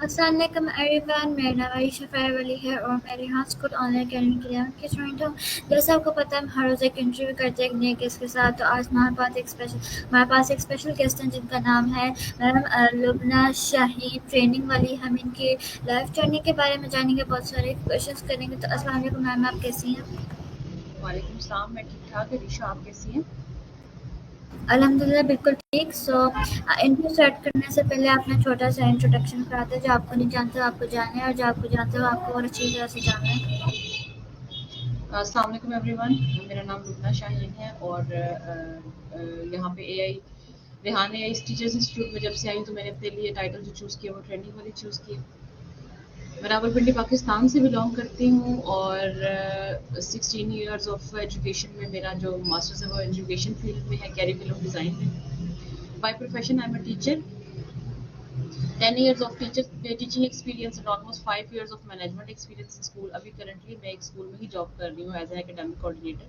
अस्सलाम वालेकुम एवरीवन, मेरा नाम आयशा फ़ायर वली है और मैं रिहान स्कूल ऑनलाइन अकेडमी की 11th की स्टूडेंट हूँ। जैसे आपको पता है हम हर रोज़ एक इंटरव्यू करते हैं एक नए गेस्ट के साथ। तो आज हमारे पास एक स्पेशल गेस्ट हैं जिनका नाम है मैम लुबना शाहीन, ट्रेनिंग वाली। हम इनकी लाइफ जर्नी के बारे में जानेंगे, बहुत सारे क्वेश्चंस करेंगे। तो अस्सलाम वालेकुम मैम, आप कैसी हैं? वालेकुम सलाम, मैं ठीक ठाक। रिशा, आप कैसी हैं? अल्हम्दुलिल्लाह बिल्कुल ठीक। सो इंटरव्यू स्टार्ट करने से पहले आपने छोटा सा इंट्रोडक्शन कराते, जो आपको नहीं जानते हो आपको जाने, और जो आपको जानते हो आपको और अच्छी तरह से जाना है। अस्सलाम वालेकुम एवरीवन, मेरा नाम लुबना शाहीन है और यहाँ पे AI Rehan AI teachers institute में जब से आई हूँ तो मैंने अपने लिए टाइटल जो चूज़ किया वो ट्रेनिंग वाली चूज़ की। मैं रावलपिंडी पाकिस्तान से बिलोंग करती हूँ और 16 ईयर्स ऑफ एजुकेशन में मेरा जो मास्टर्स है वो एजुकेशन फील्ड में है, कैरिकुलम डिज़ाइन में। By profession I am a teacher, 10 years of teaching experience and almost 5 years of management experience in school. अभी currently मैं एक स्कूल में ही जॉब कर रही हूँ as an academic coordinator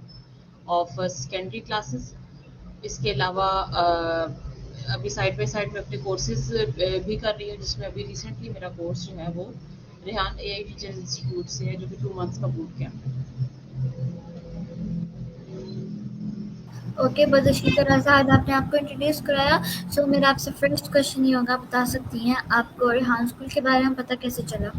of secondary classes. इसके अलावा अभी साइड बाय साइड में अपने कोर्सेज भी कर रही हूँ, जिसमें अभी रिसेंटली मेरा कोर्स जो है वो रेहान एआई टीचर्स इंस्टीट्यूट से है, जो कि 2 मंथ्स का बूट कैंप है। ओके, बहुत अच्छी तरह से आज आपने आपको इंट्रोड्यूस कराया। सो मेरा आपसे फर्स्ट क्वेश्चन ये होगा, बता सकती हैं आपको रेहान स्कूल के बारे में पता कैसे चला?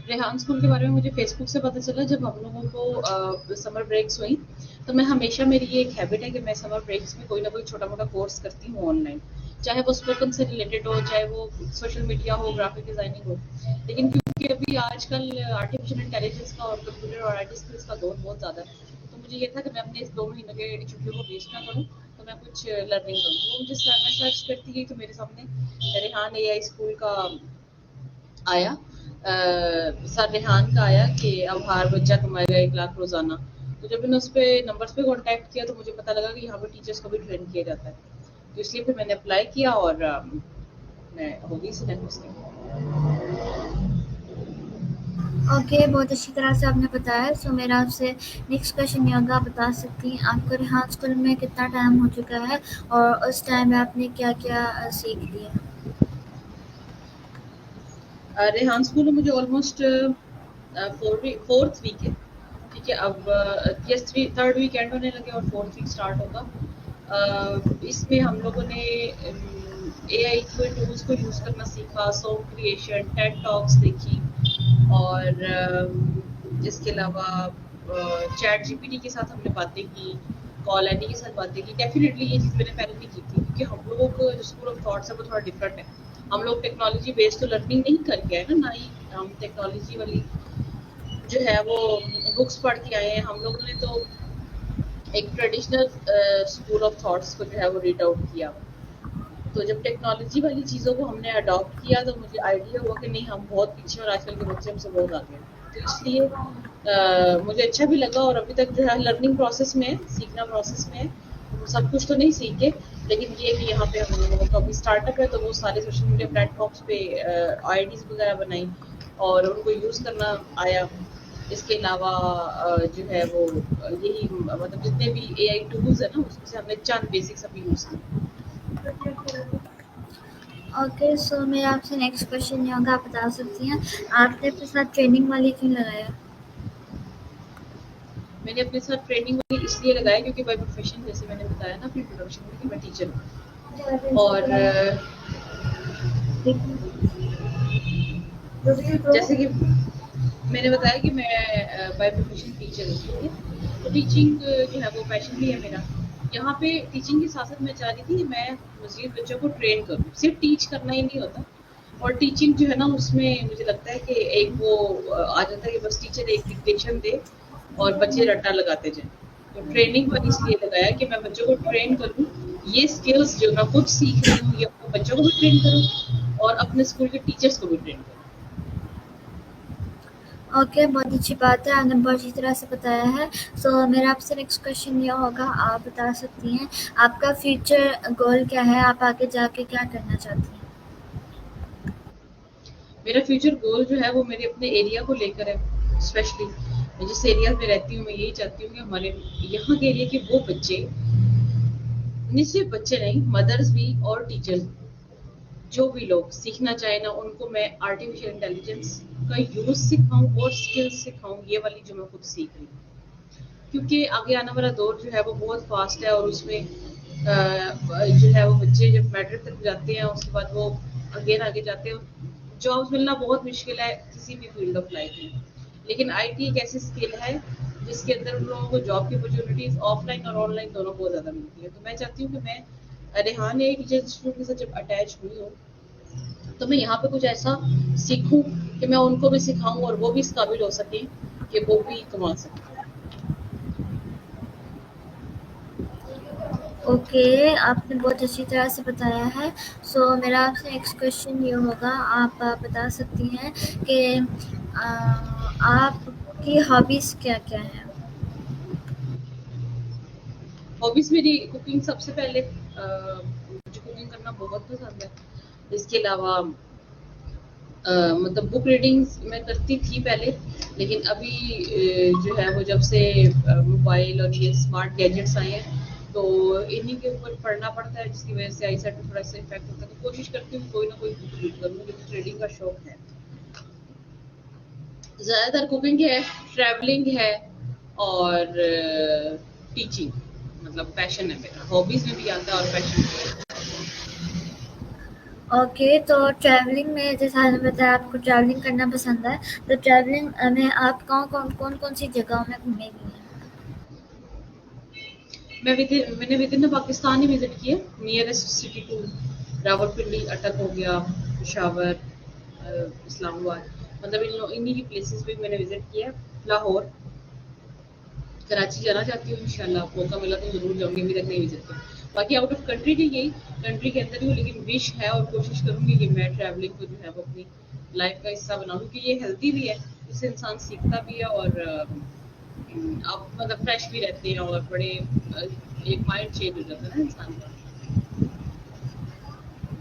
रेहान स्कूल के बारे में मुझे फेसबुक से पता चला जब हम लोगों को समर ब्रेक्स हुई। तो मैं हमेशा, मेरी ये एक हैबिट है कि मैं समर ब्रेक्स में कोई ना कोई छोटा मोटा कोर्स करती हूँ ऑनलाइन, चाहे वो स्पोकन से रिलेटेड हो, चाहे वो सोशल मीडिया हो, ग्राफिक डिजाइनिंग हो। लेकिन क्योंकि अभी आजकल आर्टिफिशियल इंटेलिजेंस का और कंप्यूटर और आईटी स्किल्स का दौर बहुत ज़्यादा है, तो मुझे ये था कि मैं अपने इस 2 महीने के छुट्टियों को वेस्ट ना करूँ, तो मैं कुछ लर्निंग करूँ। तो मुझे मैं सर्च करती गई तो मेरे सामने रेहान एआई स्कूल का आया, सर रेहान का आया कि अब हर बच्चा कमाएगा 1 लाख रोजाना। तो जब मैंने उस पे नंबर्स पे कांटेक्ट किया तो मुझे पता लगा कि यहाँ पे टीचर्स को भी ट्रेन किया जाता है। तो इसलिए फिर मैंने अप्लाई किया और मैं हो गई सिलेक्ट उसके। ओके, बहुत अच्छी तरह से आपने बताया। सो मेरा आपसे नेक्स्ट क्वेश्चन ये होगा, आप बता सकती हैं आपको रेहान स्कूल में कितना टाइम हो चुका है और उस टाइम में आपने क्या क्या सीख लिया? रेहान स्कूल में मुझे ऑलमोस्ट फोर्थ वीक है। ठीक है, अब यस थर्ड वीक एंड होने लगे और फोर्थ वीक स्टार्ट होगा। इसमें हम लोगों ने एआई के टूल्स को यूज़ करना सीखा, सॉन्ग क्रिएशन, टेड टॉक्स देखी और इसके अलावा चैट जीपीटी के साथ हमने बातें की, कॉल एनी के साथ बातें की। डेफिनेटली ये चीज़ मैंने पहले नहीं की थी, क्योंकि हम लोगों को जो स्कूल ऑफ थॉट्स है वो थोड़ा डिफरेंट है। हम लोग टेक्नोलॉजी बेस्ड तो लर्निंग नहीं करके आए ना ही हम टेक्नोलॉजी वाली जो है वो बुक्स पढ़ के आए हैं। हम लोगों ने तो एक ट्रेडिशनल स्कूल ऑफ थॉट्स को जो है वो रीड आउट किया। तो जब टेक्नोलॉजी वाली चीज़ों को हमने अडॉप्ट किया तो मुझे आइडिया हुआ कि नहीं, हम बहुत पीछे और आजकल के बच्चे हमसे बहुत आगे हैं। तो इसलिए मुझे अच्छा भी लगा और अभी तक जो है लर्निंग प्रोसेस में, सीखना प्रोसेस में है। सब कुछ तो नहीं सीखे, लेकिन ये कि यहाँ पे हम लोगों का अभी स्टार्टअप है तो वो सारे सोशल मीडिया प्लेटफॉर्म्स पे आईडीज वगैरह बनाई और उनको यूज़ करना आया। इसके अलावा जो है वो यही मतलब जितने भी एआई टूल्स है ना उसमें से हमने चंद बेसिक्स अभी यूज़ किए। ओके, सो मेरा आपसे नेक्स्ट क्वेश्चन ये होगा, आप बता सकती हैं आपने अपने साथ ट्रेनिंग वाली क्यों लगाया? मैंने अपने साथ ट्रेनिंग वाली इसलिए लगाया क्योंकि बाय प्रोफेशन, जैसे मैंने बताया ना अपनी इंट्रोडक्शन में, कि मैं टीचर हूँ और जैसे कि मैंने बताया कि मैं बाय प्रोफेशन टीचर हूँ। ठीक है, तो टीचिंग जो है वो पैशन भी है मेरा। यहाँ पे टीचिंग के साथ साथ मैं चाह रही थी कि मैं मज़ीद बच्चों को ट्रेन करूँ, सिर्फ टीच करना ही नहीं होता। और टीचिंग जो है ना उसमें मुझे लगता है कि एक वो आ जाता है कि बस टीचर एक डिक्टेशन दे और बच्चे रट्टा लगाते जाएँ। तो ट्रेनिंग वाली इसलिए लगाया कि मैं बच्चों को ट्रेन करूँ, ये स्किल्स जो मैं खुद सीख रही हूँ ये अपने बच्चों को भी ट्रेन करूँ और अपने स्कूल के टीचर्स को भी ट्रेन करूँ। ओके, बहुत अच्छी बात है, आपने बहुत अच्छी तरह से बताया है। सो मेरा आपसे नेक्स्ट क्वेश्चन ये होगा, आप बता सकती हैं आपका फ्यूचर गोल क्या है, आप आगे जाके क्या करना चाहती हैं? मेरा फ्यूचर गोल जो है वो मेरे अपने एरिया को लेकर है। स्पेशली मैं जिस एरिया में रहती हूँ मैं यही चाहती हूँ कि हमारे यहाँ के एरिया के वो बच्चे, नहीं सिर्फ बच्चे नहीं, मदर्स भी और टीचर्स, जो भी लोग सीखना चाहे ना, उनको मैं आर्टिफिशियल इंटेलिजेंस का यूज सिखाऊं और स्किल्स सिखाऊं, ये वाली जो मैं खुद सीख रही हूँ। क्योंकि आगे आने वाला दौर जो है वो बहुत फास्ट है, और उसमें जो है वो बच्चे जब मैट्रिक तक जाते हैं उसके बाद वो आगे जाते हैं, जॉब्स मिलना बहुत मुश्किल है किसी भी फील्ड ऑफ लाइफ में। लेकिन आईटी एक ऐसी स्किल है जिसके अंदर उन लोगों को जॉब की अपॉर्चुनिटीज ऑफलाइन और ऑनलाइन दोनों बहुत ज़्यादा मिलती है। तो मैं चाहती हूँ कि मैं रेहान एक टीचर इंस्टीट्यूट के साथ जब अटैच हुई हूँ तो मैं यहाँ पे कुछ ऐसा सीखूं कि मैं उनको भी सिखाऊं और वो भी इस काबिल हो सके कि वो भी कमा सके। ओके, आपने बहुत अच्छी तरह से बताया है। सो मेरा आपसे नेक्स्ट क्वेश्चन ये होगा, आप बता सकती हैं कि आपकी हॉबीज़ क्या-क्या हैं? हॉबीज मेरी कुकिंग सबसे पहले, मुझे कुकिंग करना बहुत पसंद है। इसके अलावा मतलब बुक रीडिंग्स मैं करती थी पहले, लेकिन अभी जो है वो जब से मोबाइल और ये स्मार्ट गैजेट्स आए हैं तो इन्हीं के ऊपर पढ़ना पड़ता है, जिसकी वजह से आई साइट में थोड़ा सा इफेक्ट होता है। तो कोशिश करती हूँ कोई ना कोई बुक रीड करूँ, मुझे रीडिंग का शौक है। ज़्यादातर कुकिंग है, ट्रैवलिंग है और टीचिंग, मतलब पैशन है मेरा, हॉबीज में भी आता है और पैशन भी आता है। ओके, तो ट्रैवलिंग में जैसा आपने बताया आपको ट्रैवलिंग करना पसंद है, तो ट्रैवलिंग में आप कौन-कौन सी जगहों में घूमेंगी? मैंने with in Pakistan he visit किए, नियरेस्ट सिटी टू रावलपिंडी, अटक हो गया, पेशावर, इस्लामाबाद, मतलब इन्हीं की प्लेसेस पे मैंने विजिट किया। लाहौर, कराची जाना चाहती हूँ, इंशाल्लाह मौका मिला तो जरूर जाऊंगी, अभी तक नहीं विजिट किया। बाकी आउट ऑफ कंट्री की यही, कंट्री के अंदर ही हूँ, लेकिन विश है और कोशिश करूंगी कि मैं ट्रैवलिंग को जो है वो अपनी लाइफ का हिस्सा बनाऊं, क्योंकि ये हेल्दी भी है, इससे इंसान सीखता भी है और आप मतलब फ्रेश भी रहते हैं और बड़े एक माइंड चेंज हो जाता है ना इंसान का।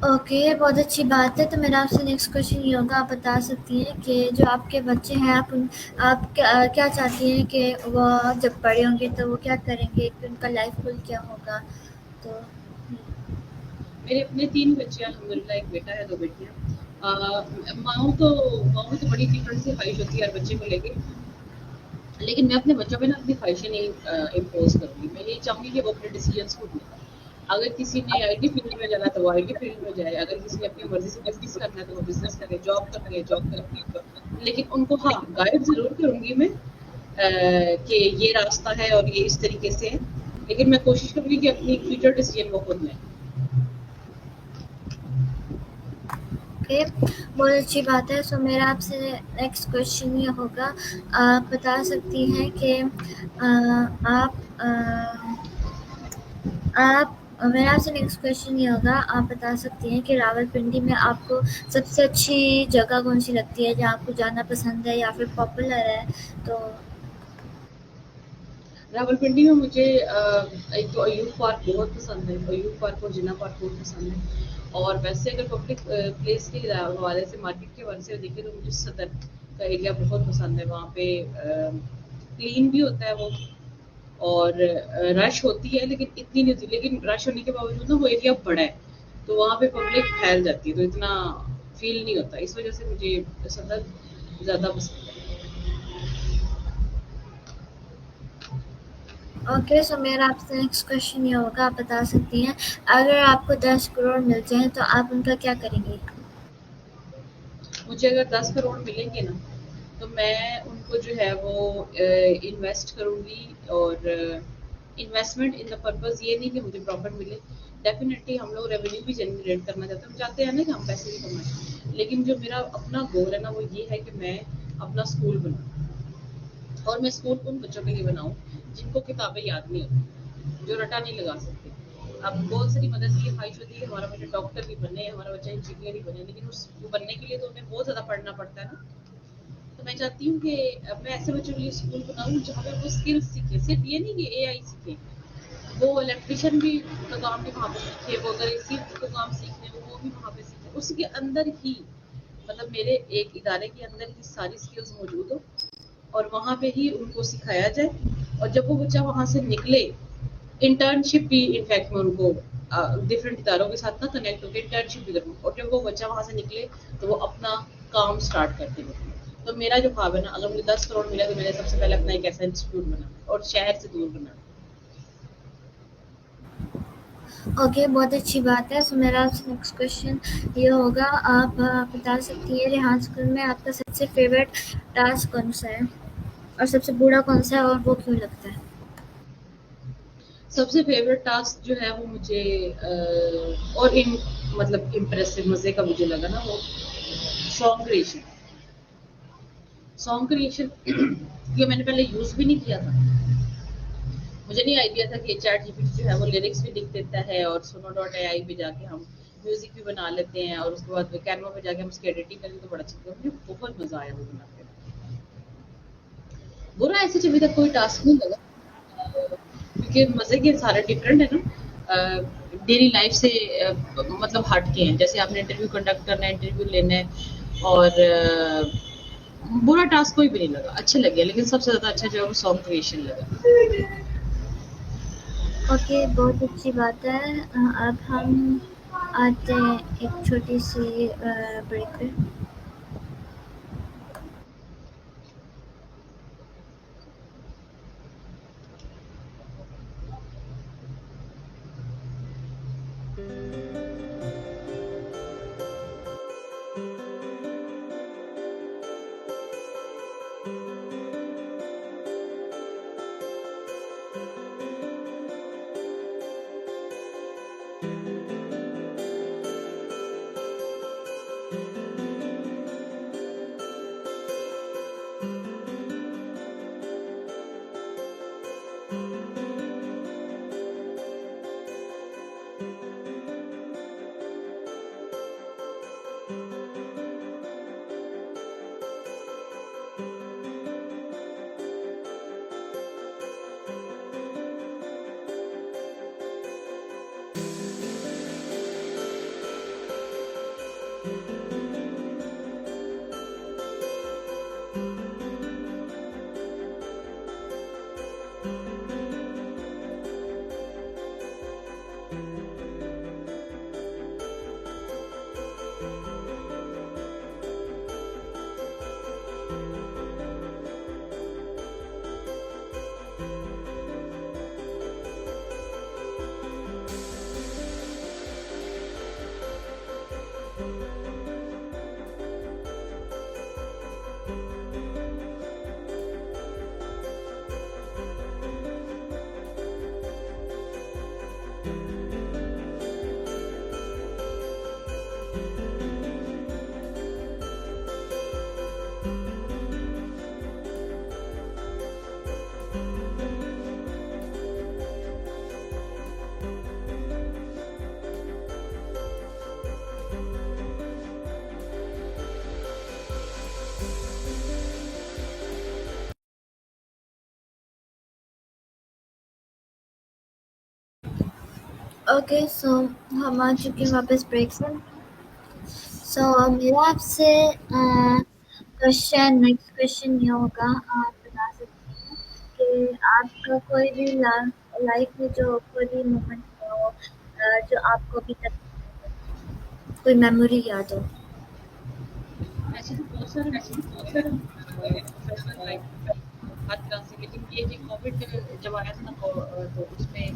ओके, बहुत अच्छी बात है। तो मेरा आपसे नेक्स्ट क्वेश्चन ये होगा, आप बता सकती हैं कि जो आपके बच्चे हैं आप क्या चाहती हैं कि वो जब बड़े होंगे तो वो क्या करेंगे, कि उनका लाइफ गोल क्या होगा? तो मेरे अपने 3 बच्चे हैं अल्हम्दुलिल्लाह, एक बेटा है, 2 बेटियाँ। माँओं की तो बड़ी डिफरेंट सी ख्वाहिश होती है हर बच्चे को लेके, लेकिन मैं अपने बच्चों पे ना अपनी ख्वाहिशें नहीं इम्पोज़ करूँगी। मैं यही चाहूँगी कि वो अपने डिसीजंस खुद लें। अगर किसी ने आईटी फील्ड में जाना है तो वो आईटी फील्ड में जाए, अगर किसी ने अपनी मर्ज़ी से बिज़नेस करना है तो वो बिज़नेस करे, जॉब करनी है जॉब करे। लेकिन उनको हाँ, गाइड ज़रूर करूँगी मैं कि ये रास्ता है और ये इस तरीके से है, लेकिन मैं कोशिश करूँगी कि अपनी फ्यूचर डिसीजन वो खुद लें। ओके, बहुत अच्छी बात है। सो मेरा आपसे नेक्स्ट क्वेश्चन ये होगा, आप बता सकती हैं कि मेरा आपसे नेक्स्ट क्वेश्चन ये होगा, आप बता सकती हैं कि रावलपिंडी में आपको सबसे अच्छी जगह कौन-सी लगती है, जहाँ आपको जाना पसंद है या फिर पॉपुलर है? तो रावलपिंडी में मुझे एक तो अयूब पार्क बहुत पसंद है, अयूब पार्क और जिन्ना पार्क बहुत पसंद है। और वैसे अगर पब्लिक प्लेस के हवाले से, मार्केट के हवाले से देखें तो मुझे सदर का एरिया बहुत पसंद है। वहाँ पे क्लीन भी होता है वो, और रश होती है लेकिन इतनी नहीं होती, लेकिन रश होने के बावजूद ना वो एरिया बड़ा है, तो वहाँ पे पब्लिक फैल जाती है तो इतना फील नहीं होता। इस वजह से मुझे सदर ज़्यादा पसंद है। ओके, सो मेरा आपसे नेक्स्ट क्वेश्चन ये होगा, आप बता सकती हैं अगर आपको 10 करोड़ मिल जाएँ तो आप उनका क्या करेंगी? मुझे अगर 10 करोड़ मिलेंगे ना तो मैं उनको जो है वो इन्वेस्ट करूँगी, और इन्वेस्टमेंट इन द पर्पज़ ये नहीं कि मुझे प्रॉफिट मिले। डेफिनेटली हम लोग रेवेन्यू भी जनरेट करना चाहते हैं, हम चाहते हैं ना कि हम पैसे भी कमाएं, लेकिन जो मेरा अपना गोल है ना वो ये है कि मैं अपना स्कूल बनाऊँ, और मैं स्कूल उन बच्चों के लिए बनाऊँ जिनको किताबें याद नहीं होती, जो रटा नहीं लगा सकते। अब बहुत सारी मदद की ख्वाहिश होती है कि हमारा बच्चा डॉक्टर भी बने, हमारा बच्चा इंजीनियर ही बने, लेकिन उस बनने के लिए तो उन्हें बहुत ज़्यादा पढ़ना पड़ता है ना। तो मैं चाहती हूँ कि मैं ऐसे बच्चों के लिए स्कूल बनाऊँ जहाँ पे वो स्किल्स सीखे, सिर्फ ये नहीं कि एआई सीखे, वो इलेक्ट्रिशियन भी का काम भी वहाँ पे सीखे, वो अगर एसी का काम सीखने वो भी वहाँ पे सीखे, उसके अंदर ही, मतलब मेरे एक इदारे के अंदर ही सारी स्किल्स मौजूद हो और वहाँ पे ही उनको सिखाया जाए। और जब वो बच्चा वहाँ से निकले, इंटर्नशिप भी इनफैक्ट मैं उनको डिफरेंट इदारों के साथ ना कनेक्ट होकर इंटर्नशिप भी करूँ, और जब वो बच्चा वहाँ से निकले तो वो अपना काम स्टार्ट करते हैं। तो मेरा जो ख्वाब है ना, अगर मुझे 10 करोड़ मिला तो मैंने सबसे पहले अपना एक ऐसा इंस्टीट्यूट बनाना और शहर से दूर बनाना। ओके, बहुत अच्छी बात है। सो मेरा आपसे नेक्स्ट क्वेश्चन ये होगा, आप बता सकती हैं रेहान स्कूल में आपका सबसे फेवरेट टास्क कौन सा है और सबसे बुरा कौन सा है और वो क्यों लगता है? सबसे फेवरेट टास्क जो है वो मुझे और मतलब इम्प्रेसिव मजे का मुझे लगा ना, वो सॉन्ग क्रिएशन। सॉन्ग क्रिएशन ये मैंने पहले यूज भी नहीं किया था। मुझे नहीं आइडिया था कि चैट जीपीटी जो है वो लिरिक्स भी लिख देता है और suno.ai पे जाके हम म्यूजिक भी बना लेते हैं, और उसके बाद कैनवा पे जाके हम उसकी एडिटिंग करेंगे तो बड़ा अच्छा लगता है। मुझे बहुत मजा आया वो बनाते हुए। बुरा ऐसे अभी तक कोई टास्क नहीं लगा, क्योंकि मजे के सारे डिफरेंट है ना, डेली लाइफ से मतलब हट के हैं। जैसे आपने इंटरव्यू कंडक्ट करना है, इंटरव्यू लेना है, और बुरा टास्क कोई भी नहीं लगा, अच्छे लगे। लेकिन सबसे ज्यादा अच्छा जो है वो सॉन्ग क्रिएशन लगा। ओके, बहुत अच्छी बात है। अब हम आते हैं एक छोटी सी ब्रेक पे। ओके, सो हम आ चुके हैं वापस ब्रेक से। सो मेरा आपसे नेक्स्ट क्वेश्चन ये होगा, आप बता सकते हैं कि आपका कोई भी लाइफ में जो कोई भी मोमेंट हो जो आपको अभी तक कोई मेमोरी याद हो? ऐसे तो बहुत सारे प्रोफेशनल लाइफ हर तरह से, लेकिन ये जो कोविड जब आया था ना, तो उसमें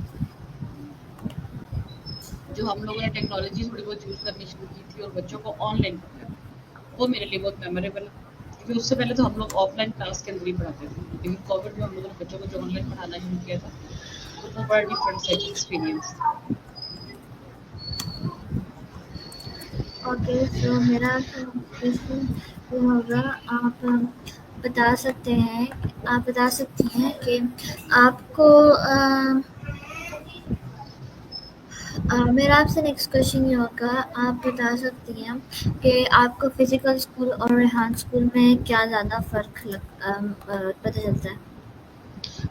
जो हम लोगों ने टेक्नोलॉजी थोड़ी बहुत यूज करनी शुरू की थी और बच्चों को ऑनलाइन पढ़ाया, वो मेरे लिए बहुत मेमोरेबल है। क्योंकि उससे पहले तो हम लोग ऑफलाइन क्लास के अंदर ही पढ़ाते थे, लेकिन कोविड में हम लोगों ने बच्चों को जो ऑनलाइन पढ़ाना शुरू किया था, तो वो बड़ा डिफरेंट सेट एक्सपीरियंस था। ओके, सो मेरा क्वेश्चन ये होगा, आप बता सकती हैं कि आपको मेरा आपसे नेक्स्ट क्वेश्चन ये होगा, आप बता सकती हैं कि आपको फिजिकल स्कूल और रेहान स्कूल में क्या ज़्यादा फ़र्क पता चलता है?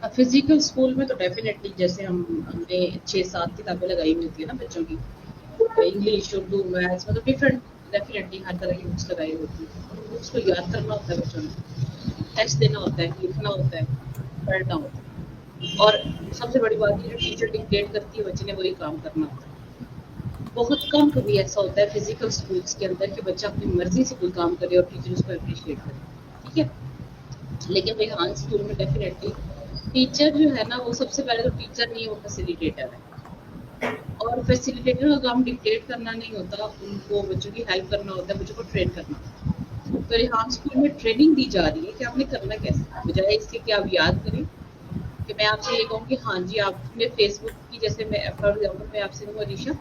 फिजिकल स्कूल में तो डेफिनेटली जैसे हमने 6-7 किताबें लगाई हुई होती है ना बच्चों की, इंग्लिश, उर्दू, मैथ्स, मतलब डिफरेंट, डेफिनेटली हर तरह की बुक्स लगाई होती है। बुक्स को याद करना होता है बच्चों ने, टेस्ट देना होता है, लिखना होता है, पढ़ना होता है, और सबसे बड़ी बात ये, टीचर डिक्टेट करती है, बच्चे ने वही काम करना होता है। बहुत कम कभी ऐसा होता है फिजिकल स्कूल्स के अंदर कि बच्चा अपनी मर्जी से कोई काम करे और टीचर उसको अप्रिशिएट करे, ठीक है। लेकिन रेहान स्कूल में डेफिनेटली टीचर जो है ना, वो सबसे पहले तो टीचर नहीं है, वो फैसिलिटेटर है। और फैसिलिटेटर का काम डिक्टेट करना नहीं होता, उनको बच्चों की हेल्प करना होता है, बच्चों को ट्रेन करना होता है। तो रेहान स्कूल में ट्रेनिंग दी जा रही है कि आपने करना कैसे, बजाय इसके कि आप याद करें। कि मैं आपसे ये कहूँ कि हाँ जी, आपने फेसबुक की, जैसे मैं फॉर एग्जाम्पल मैं आपसे कहूँ अलीशा,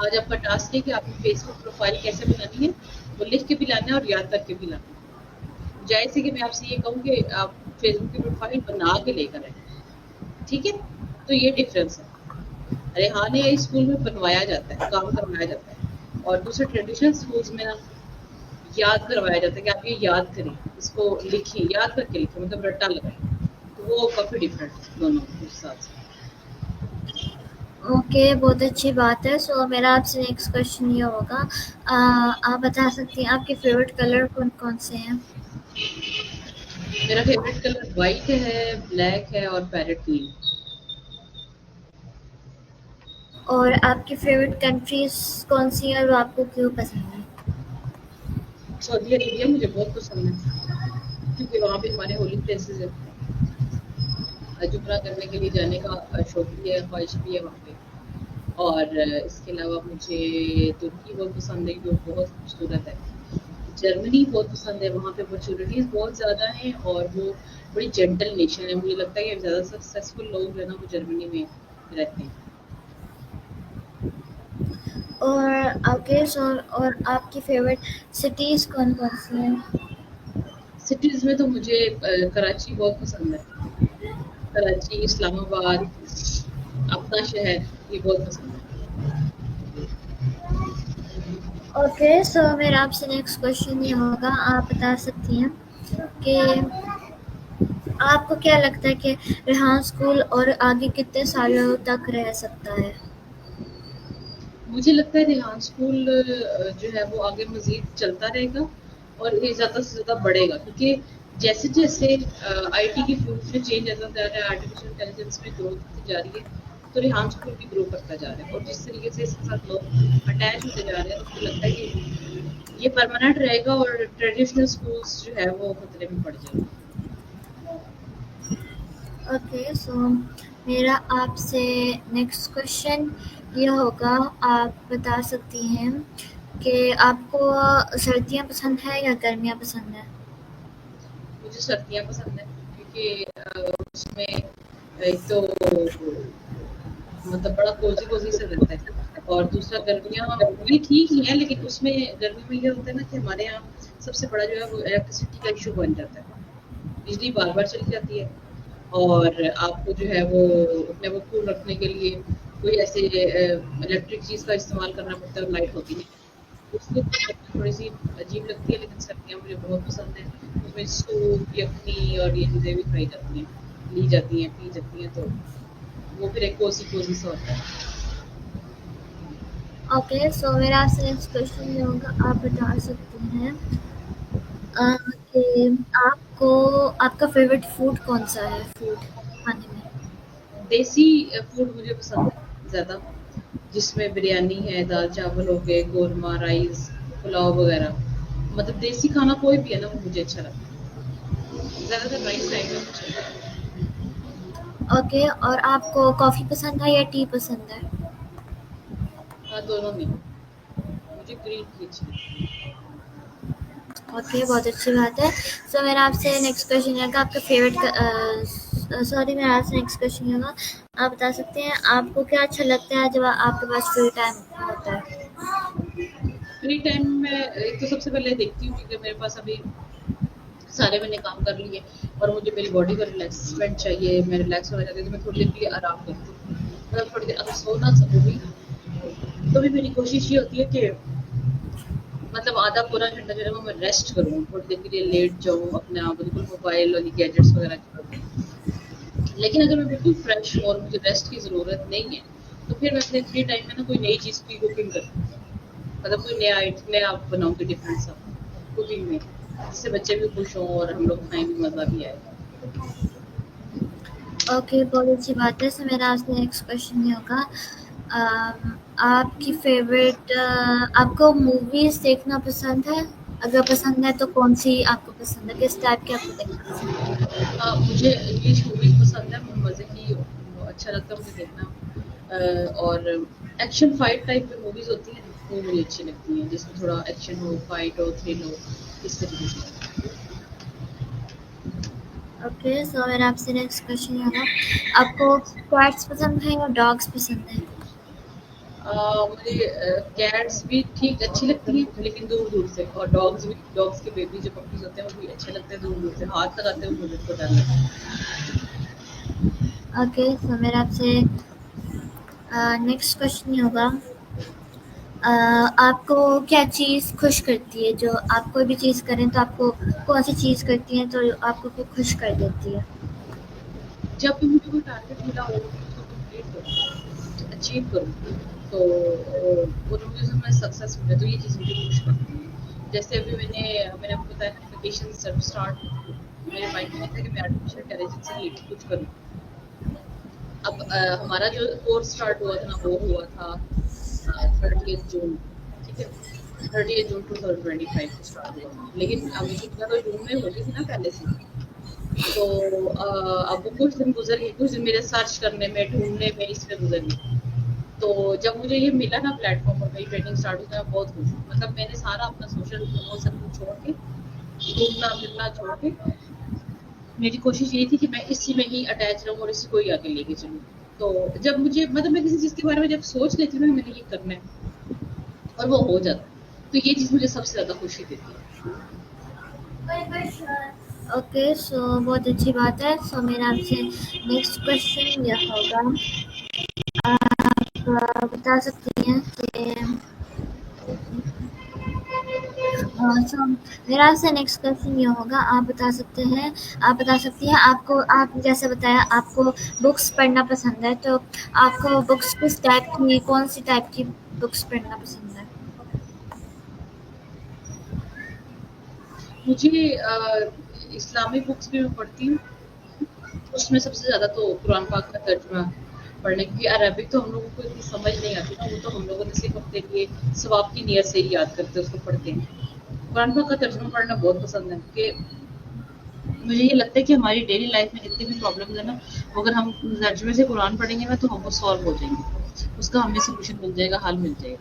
आज आपका टास्क है कि आपने फेसबुक प्रोफाइल कैसे बनानी है, वो लिख के भी लाना है और याद करके भी लाना है। जैसे कि मैं आपसे ये कहूँ कि आप फेसबुक की प्रोफाइल बना के लेकर आए, ठीक है। तो ये डिफरेंस है। रेहानिया स्कूल में बनवाया जाता है, काम करवाया जाता है, और दूसरे ट्रेडिशनल स्कूल्स में ना याद करवाया जाता है कि आप ये याद करें, इसको लिखिए, याद करके लिखें, मतलब रट्टा लगाएं। तो वो काफ़ी डिफरेंट है दोनों के हिसाब से। ओके, बहुत अच्छी बात है। सो मेरा आपसे नेक्स्ट क्वेश्चन ये होगा, आप बता सकती हैं आपके फेवरेट कलर कौन-कौन से हैं? मेरा फेवरेट कलर वाइट है, ब्लैक है और पैरेट ग्रीन। और आपकी फेवरेट कंट्रीज़ कौन-सी हैं और वो आपको क्यों पसंद है? सऊदी अरेबिया मुझे बहुत पसंद है, क्योंकि वहाँ पे हमारे होली प्लेसेस है। जुमरा करने के लिए जाने का शौक भी है, ख्वाहिश भी है वहाँ पे। और इसके अलावा मुझे तुर्की बहुत पसंद है, जो बहुत खूबसूरत है। जर्मनी बहुत पसंद है, वहाँ पे अपॉर्चुनिटीज़ बहुत ज़्यादा हैं और वो बड़ी जेंटल नेशन है। मुझे लगता है कि ज़्यादा सक्सेसफुल लोग जो है ना, वो जर्मनी में रहते हैं। और ओके, सो और आपकी फेवरेट सिटीज़ कौन-कौन सी हैं? सिटीज़ में तो मुझे कराची बहुत पसंद है। कराची, इस्लामाबाद, अपना शहर, ये बहुत पसंद है। ओके, सो मेरा आपसे नेक्स्ट क्वेश्चन ये होगा, आप बता सकती हैं कि आपको क्या लगता है कि रेहान स्कूल और आगे कितने सालों तक रह सकता है? मुझे लगता है रेहान स्कूल जो है वो आगे मज़ीद चलता रहेगा और ये ज़्यादा से ज़्यादा बढ़ेगा, क्योंकि जैसे-जैसे आईटी की फील्ड में चेंज आता जा रहा है, आर्टिफिशियल इंटेलिजेंस में ग्रोथ होती जा रही है, तो रेहान स्कूल भी ग्रो करता जा रहा है। और जिस तरीके से इसके साथ लोग अटैच होते जा रहे हैं, तो मुझे लगता है कि ये परमानेंट रहेगा और ट्रेडिशनल स्कूल्स जो है वो खतरे में पड़ जाएंगे। ओके, सो मेरा आपसे नेक्स्ट क्वेश्चन ये होगा, आप बता सकती हैं कि आपको सर्दियाँ पसंद है या गर्मियाँ पसंद है? मुझे सर्दियाँ पसंद है, क्योंकि उसमें एक तो मतलब बड़ा कोज़ी-कोज़ी सा रहता है, और दूसरा गर्मियाँ भी ठीक ही है, लेकिन उसमें गर्मी में ये होता है ना कि हमारे यहाँ सबसे बड़ा जो है वो इलेक्ट्रिसिटी का इश्यू बन जाता है। बिजली बार-बार चली जाती है और आपको जो है वो अपने आप को कूल रखने के लिए कोई ऐसे इलेक्ट्रिक चीज़ का इस्तेमाल करना पड़ता है और लाइट होती नहीं। उसमें थोड़ी-सी अजीब लगती है, लेकिन सर्दियाँ मुझे बहुत पसंद हैं। उसमें सूप, यखनी और ये चीज़ें भी खाई जाती हैं, ली जाती हैं, पी जाती हैं, तो वो फिर एक कोज़ी-कोज़ी सा होता है। ओके, सो मेरा आपसे नेक्स्ट क्वेश्चन ये होगा, आप बता सकती हैं कि आपको आपका फेवरेट फूड कौन-सा है, फूड खाने में? देसी फूड मुझे पसंद है ज़्यादा, जिसमें बिरयानी है, दाल-चावल हो गए, कोरमा, राइस, पुलाव वगैरह। मतलब देसी खाना कोई भी है ना, वो मुझे अच्छा लगता है। ज़्यादातर राइस टाइप में अच्छा लगता है। ओके, और आपको कॉफ़ी पसंद है या टी पसंद है? हाँ, दोनों में। मुझे ग्रीन टी अच्छी लगती है। ओके, बहुत अच्छी बात है। सो मेरा आपसे नेक्स्ट क्वेश्चन रहेगा, आपका फेवरेट सॉरी, मेरा आपसे नेक्स्ट क्वेश्चन होगा, आप बता सकते हैं आपको क्या अच्छा लगता है जब आपके पास फ्री टाइम होता है? फ्री टाइम में एक तो सबसे पहले देखती हूँ, क्योंकि मेरे पास अभी सारे मैंने काम कर लिए और मुझे मेरी बॉडी को रिलैक्समेंट चाहिए, मैं रिलैक्स होना चाहती हूँ, तो मैं थोड़ी देर के लिए आराम करती हूँ। मतलब थोड़ी देर अगर सो ना सकूँ भी, तो भी मेरी कोशिश ये होती है कि मतलब आधा पूरा घंटा जो है वो मैं रेस्ट करूँ, थोड़ी देर के लिए लेट जाऊँ, अपना बिल्कुल मोबाइल और ये गैजेट्स वगैरह छोड़ दूँ। लेकिन अगर मैं बिल्कुल फ्रेश हूँ और मुझे रेस्ट की ज़रूरत नहीं है, तो फिर मैं अपने फ्री टाइम में ना कोई नई चीज़ की कुकिंग करती हूँ। मतलब कोई नया बनाऊँगी डिफरेंट सा कुकिंग में, जिससे बच्चे भी खुश हों और हम लोग खाएँ भी, मज़ा भी आए। ओके, बहुत अच्छी बात है। सो मेरा आपसे नेक्स्ट क्वेश्चन ये होगा, आपकी फेवरेट आपको मूवीज देखना पसंद है? अगर पसंद है तो कौन सी आपको पसंद है? किस टाइप की आपको देखना पसंद है? मुझे इंग्लिश मूवीज़ पसंद है, मज़े की अच्छा लगता है मुझे देखना। और एक्शन फाइट टाइप की मूवीज़ होती हैं, वो मुझे अच्छी लगती हैं, जिसमें थोड़ा एक्शन हो, फाइट हो, थ्रिल हो, इस तरीके से। ओके, सो मेरा आपसे नेक्स्ट क्वेश्चन होगा, आपको कैट्स पसंद है या डॉग्स पसंद है? मुझे कैट्स भी ठीक अच्छी लगती हैं, लेकिन दूर-दूर से, और डॉग्स भी, डॉग्स के बेबी जो पपीज़ होते हैं, वो भी अच्छे लगते हैं दूर-दूर से, हाथ लगाते हुए मुझे उनको डर लगता है। ओके, सो मेरा आपसे नेक्स्ट क्वेश्चन ये होगा, आपको क्या चीज़ खुश करती है? जो आप कोई भी चीज़ करें तो आपको कौन सी चीज़ करती है तो आपको वो खुश कर देती है? जब भी मुझे कोई टारगेट मिला हो, मैं उसको कंप्लीट करूँ, अचीव करूँ, तो और मुझे उसमें सक्सेस मिले, तो ये चीज़ मुझे खुश करती है। जैसे अभी मैंने आपको बताया ना, एप्लीकेशन सब स्टार्ट मेरे माइंड में था कि मैं आर्टिफिशियल इंटेलिजेंस से रिलेटेड कुछ करूँ। अब हमारा जो कोर्स स्टार्ट हुआ था ना, वो हुआ था 30 जून, ठीक है? 30 जून 2025 को स्टार्ट हुआ था, लेकिन अभी छुट्टियाँ तो जून में हो गई थी ना पहले से। तो अब वो कुछ दिन गुज़र गए, कुछ दिन मेरे सर्च करने में, ढूँढने में, इसमें गुज़र गए। तो जब मुझे ये मिला ना प्लेटफ़ॉर्म और मेरी ट्रेनिंग स्टार्ट हुई, तो मैं बहुत खुश हूँ। मतलब मैंने सारा अपना सोशल वो सब कुछ छोड़ के, घूमना-फिरना छोड़ के, मेरी कोशिश यही थी कि मैं इसी में ही अटैच रहूँ और इसी को ही आगे लेके चलूँ। तो जब मुझे मतलब मैं किसी चीज़ के बारे में जब सोच लेती हूँ ना, मैंने ये करना है, और वो हो जाता है, तो ये चीज़ मुझे सबसे ज़्यादा खुशी देती है। ओके, सो बहुत अच्छी बात है। सो मेरा आपसे नेक्स्ट क्वेश्चन यह होगा, आप बता सकती हैं कि सो मेरा आपसे नेक्स्ट क्वेश्चन ये होगा, आप बता सकती हैं, आपको आप जैसे बताया आपको बुक्स पढ़ना पसंद है, तो आपको बुक्स किस टाइप की, कौन सी टाइप की बुक्स पढ़ना पसंद है? मुझे इस्लामिक बुक्स भी मैं पढ़ती हूँ, उसमें सबसे ज़्यादा तो कुरान पाक का तर्जुमा पढ़ने, क्योंकि अरबिक तो हम लोगों को इतनी समझ नहीं आती ना, वो तो हम लोगों ने सिर्फ अपने लिए सवाब की नीयत से ही याद करते उसको पढ़ते हैं। कुरान पाक का तर्जुमा पढ़ना बहुत पसंद है, क्योंकि मुझे ये लगता है कि हमारी डेली लाइफ में जितनी भी प्रॉब्लम्स है ना, वो अगर हम तर्जुमे से कुरान पढ़ेंगे ना, तो हम वो सॉल्व हो जाएंगे, उसका हमें सोल्यूशन मिल जाएगा, हल मिल जाएगा।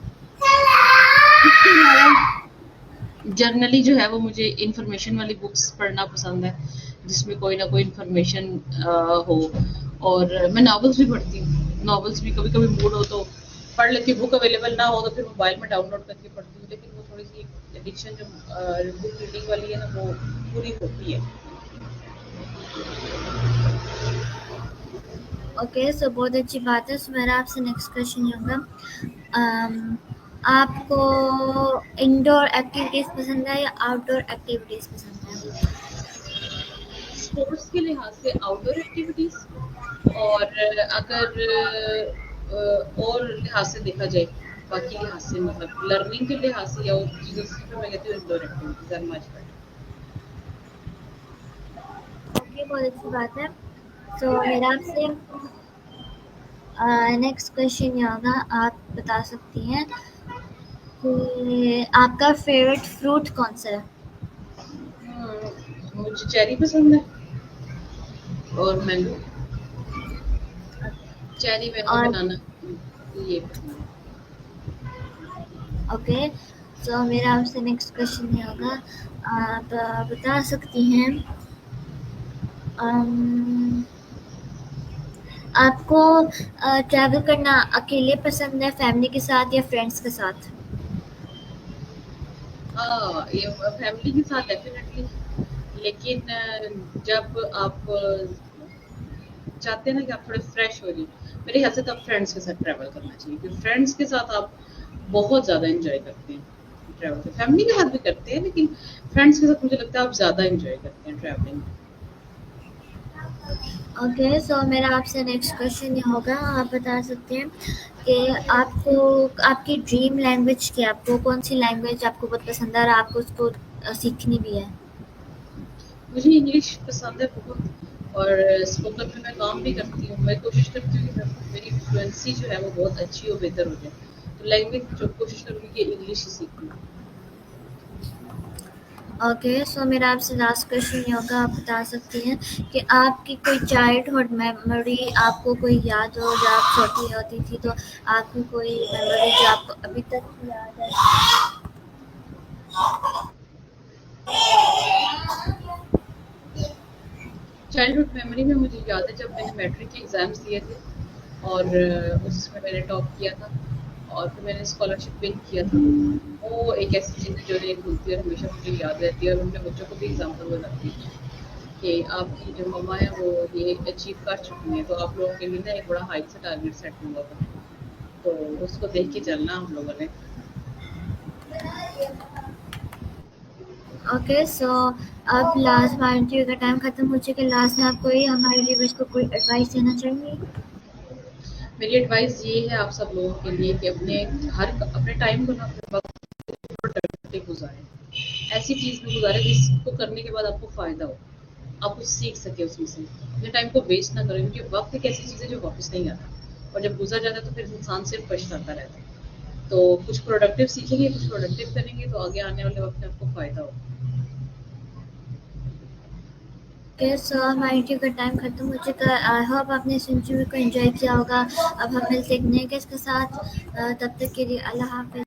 इसके अलावा जर्नली जो है वो मुझे इन्फॉर्मेशन वाली बुक्स पढ़ना पसंद है, जिसमें कोई ना कोई इन्फॉर्मेशन हो। और मैं नॉवेल्स भी पढ़ती हूँ, नॉवेल्स भी कभी कभी मूड हो तो पढ़ लेती हूँ, बुक अवेलेबल ना हो तो फिर मोबाइल में डाउनलोड करके पढ़ती हूँ, लेकिन वो थोड़ी सी एडिक्शन जो बुक रीडिंग वाली है ना, वो पूरी होती है। ओके, सो बहुत अच्छी बात है। सो मेरा आपसे नेक्स्ट क्वेश्चन ये होगा, अम, आपको इंडोर एक्टिविटीज़ पसंद है या आउटडोर एक्टिविटीज़ पसंद है? स्पोर्ट्स के लिहाज से आउटडोर एक्टिविटीज, और अगर और लिहाज से देखा जाए, बाकी लिहाज से मतलब लर्निंग के लिहाज से या और चीज़ों से, तो मैं कहती हूँ indoor activities are much better. Okay, बहुत अच्छी बात है। सो मेरा आपसे नेक्स्ट क्वेश्चन ये होगा, आप बता सकती हैं कि आपका फेवरेट फ्रूट कौन सा है? मुझे चेरी पसंद है, और मैंगो, चेरी मैंगो और बनाना, ये पसंद है। ओके, सो मेरा आपसे नेक्स्ट क्वेश्चन ये होगा, आप बता सकती हैं, अम, आपको ट्रैवल करना अकेले पसंद है, फैमिली के साथ या फ्रेंड्स के साथ? हाँ, ये फैमिली के साथ डेफिनेटली, लेकिन जब आप चाहते हैं ना कि आप थोड़े फ्रेश हो जाइए, मेरे ख्याल से तब फ्रेंड्स के साथ ट्रैवल करना चाहिए, क्योंकि फ्रेंड्स के साथ आप बहुत ज़्यादा एंजॉय करते हैं ट्रैवल। तो फैमिली के साथ भी करते हैं, लेकिन फ्रेंड्स के साथ मुझे लगता है आप ज़्यादा एंजॉय करते हैं ट्रैवलिंग। ओके, सो मेरा आपसे नेक्स्ट क्वेश्चन ये होगा, आप बता सकते हैं कि आपको आपकी ड्रीम लैंग्वेज क्या है? आपको कौन सी लैंग्वेज आपको बहुत पसंद है और आपको उसको सीखनी भी है? मुझे इंग्लिश पसंद है बहुत, और स्पोकन में मैं काम भी करती हूँ, मैं कोशिश करती हूँ कि मेरी फ्लुएंसी जो है वो बहुत अच्छी और बेहतर हो जाए, तो लैंग्वेज जो कोशिश करूँगी कि इंग्लिश ही सीखूँ। ओके, सो मेरा आपसे लास्ट क्वेश्चन ये होगा, आप बता सकती हैं कि आपकी कोई चाइल्डहुड मेमोरी आपको कोई याद हो, जब आप छोटी होती थी तो आपकी कोई मेमोरी जो आपको अभी तक याद है? चाइल्डहुड मेमोरी में मुझे याद है जब मैंने मैट्रिक के एग्ज़ाम्स दिए थे और उसमें मैंने टॉप किया था और फिर मैंने स्कॉलरशिप विन किया था। वो एक ऐसी चीज़ है जो नहीं भूलती और हमेशा मुझे याद रहती है और अपने बच्चों को भी एग्ज़ाम्पल बनाती है कि आपकी जो मम्मा है वो ये अचीव कर चुकी हैं, तो आप लोगों के लिए ना एक बड़ा हाइट से टारगेट सेट हुआ था। तो उसको देख के चलना हम लोगों ने। ओके, सो अब लास्ट हमारे इंटरव्यू का टाइम ख़त्म हो चुका है। लास्ट में आप कोई हमारे व्यूअर्स को कोई एडवाइस देना चाहेंगी? मेरी एडवाइस ये है आप सब लोगों के लिए कि अपने टाइम को ना अपने वक़्त प्रोडक्टिव गुज़ारें। ऐसी चीज़ में गुज़ारें जिसको करने के बाद आपको फ़ायदा हो, आप कुछ सीख सकें उसमें से। अपने टाइम को वेस्ट ना करें क्योंकि वक़्त एक ऐसी चीज़ है जो वापस नहीं आता और जब गुज़र जाता है तो फिर इंसान सिर्फ़ पछताता रहता है। तो कुछ प्रोडक्टिव सीखेंगे, कुछ प्रोडक्टिव करेंगे तो आगे आने वाले वक़्त में आपको फ़ायदा होगा। ओके, सो हमारे इंटरव्यू का टाइम ख़त्म हो चुका है। आई होप आपने इस इंटरव्यू को एंजॉय किया होगा। अब हम मिलते हैं एक नए गेस्ट के साथ। तब तक के लिए अल्लाह हाफ़िज़।